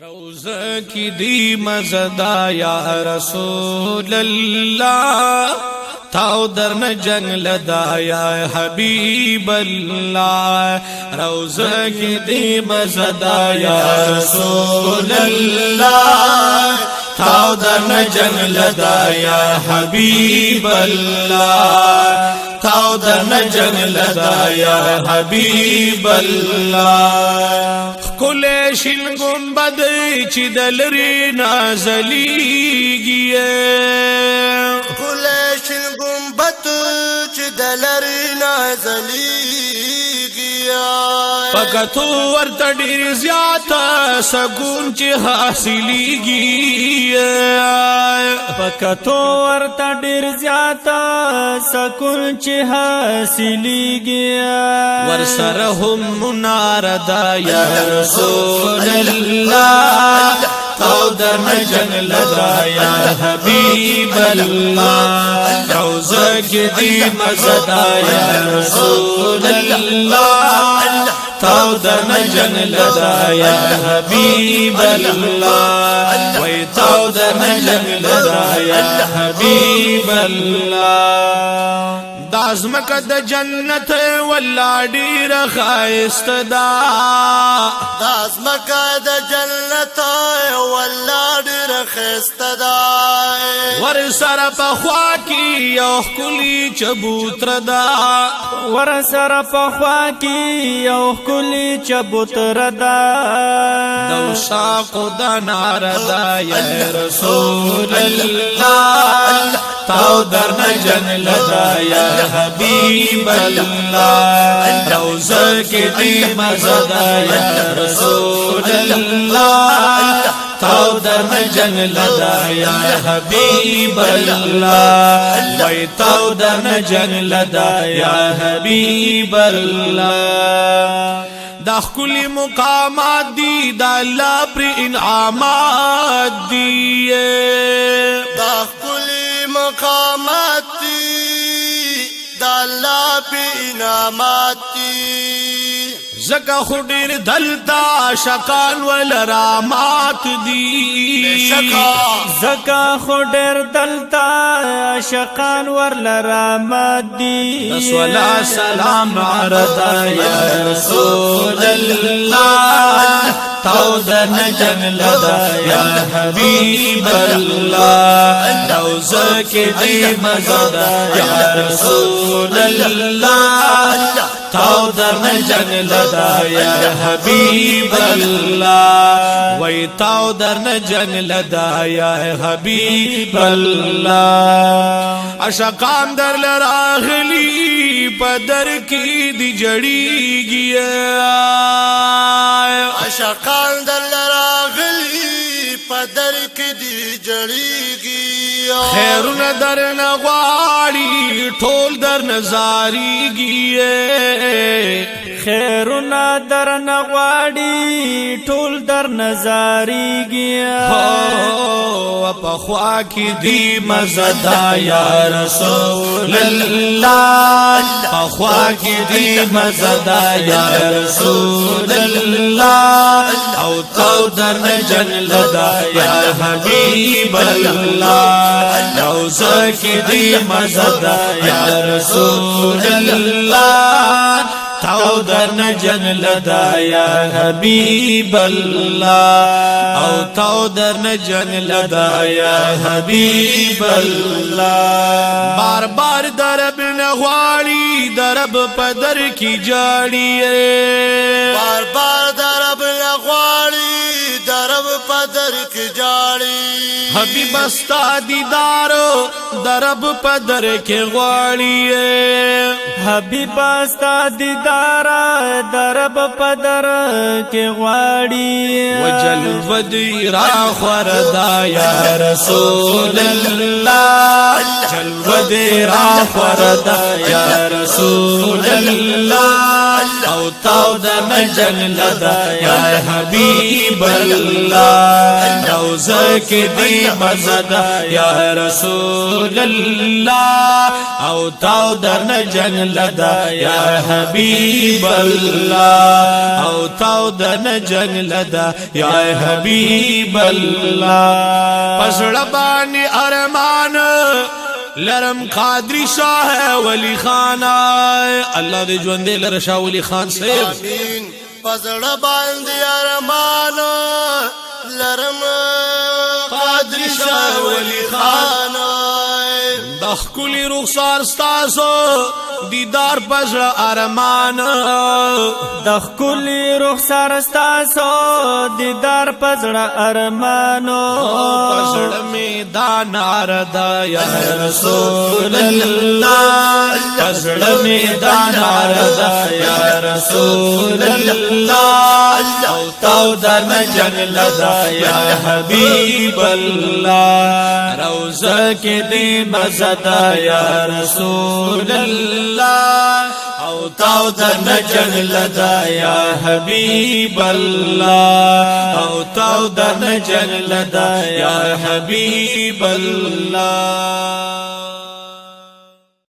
روزه کی دی مزدا یا رسول الله تاو درن جنگ لدا یا حبیب الله روزه کی دی مزدا یا رسول الله تاو درن جنگ لدا یا حبیب الله تاو درن جنگ لدا یا حبیب الله کل شین گنبد چی دلری نازلیگی کل شین گنبد چی دلری نازلیگی پکتو ورطا دیر زیادہ سکون چی حاصلیگی پکتو ورطا دیر زیادہ سکون چی حاصلیگی ورسرهم مناردا یا رسول اللہ تو درن جنگ لدا یا حبیب اللہ روزہ کی دی مزدا یا رسول اللہ تو درن جنگ لدا یا حبیب اللہ وی تو درن جنگ لدا یا حبیب اللہ دازمک د جنت والله ډیر خایست دا دازمک د جنت والله ډیر خایست دا ور سره په خوا کی یو کلی چبوتر دا ور سره په خوا کی یو کلی چبوتر دا دوشا خدا ناردا یا رسول الله تاو درن جن لدا یا حبیب اللہ روزہ کی دی مزدا یا رسول اللہ تاو درن جن لدا یا حبیب اللہ وی تاو درن جن لدا یا حبیب اللہ دا کلی مقامات دی دا اللہ پر انعامات دی دا کلی مقامات دی دا اللہ پی انعامات دی زکا خودیر دلتا شکان والرامات دی زکا خودیر دلتا شکان والرامات دی رسولا سلام عرضا یا رسول اللہ تو درن جنگ لدا یا حبیب اللہ روزہ کی دی مزدا یا رسول اللہ تو درن جنگ لدا یا حبیب اللہ وی تو درن جنگ لدا یا حبیب اللہ اشقان در لراغلی پدر کی دی جڑی گیا اشقان در لراغلی پدر کی دی جڑی گیا خیرون در نغواری ٹھول در نزاری گیے خیرون در نغواری ٹھول در نزاری گیا پخوا کی دی مزدا یا رسول اللہ پخوا کی دی مزدا یا رسول اللہ او تو درن جن لدا یا حبیب اللہ روزہ کی دی مزدا یا رسول اللہ تو درن جن لدا یا حبیب اللہ او تو درن جن لدا یا حبیب اللہ بار بار درب نغواری درب پدر کی جاڑی بار بار درب نغواری درب پدر کی جاڑی حبیب استا دیدارو درب پدر کے غواڑی حبیب استا دیدارا درب پدر کے غواڑی وجل ودی را خوردا یا رسول اللہ جل ودی را خوردا یا رسول اللہ او تاو درن جنگ لدا یا حبیب اللہ روزہ کی دی مزدا یا رسول الله او تاو درن جنگ لدا یا حبیب الله او تاو درن جنگ لدا یا حبیب الله پسړه باندې ارمان لرم قادری شاه ولی خان الله دې ژوند لره شاه ولی خان صاحب امين پزړه باندې ارمان لرم قادری شاه ولی خان د خولي رخسار ستاسو دیدار پزړه ارمان د خولي رخسار ستاسو دیدار پزړه ارمانو پزړه میدان اردا یا رسول الله پزړه میدان اردا یا رسول الله او تاو درن جنگ لدا یا حبیب الله روزه کې دې مزدا یا رسول الله او تاو درن جنگ لدا یا حبیب الله او تاو درن جنگ لدا یا حبیب الله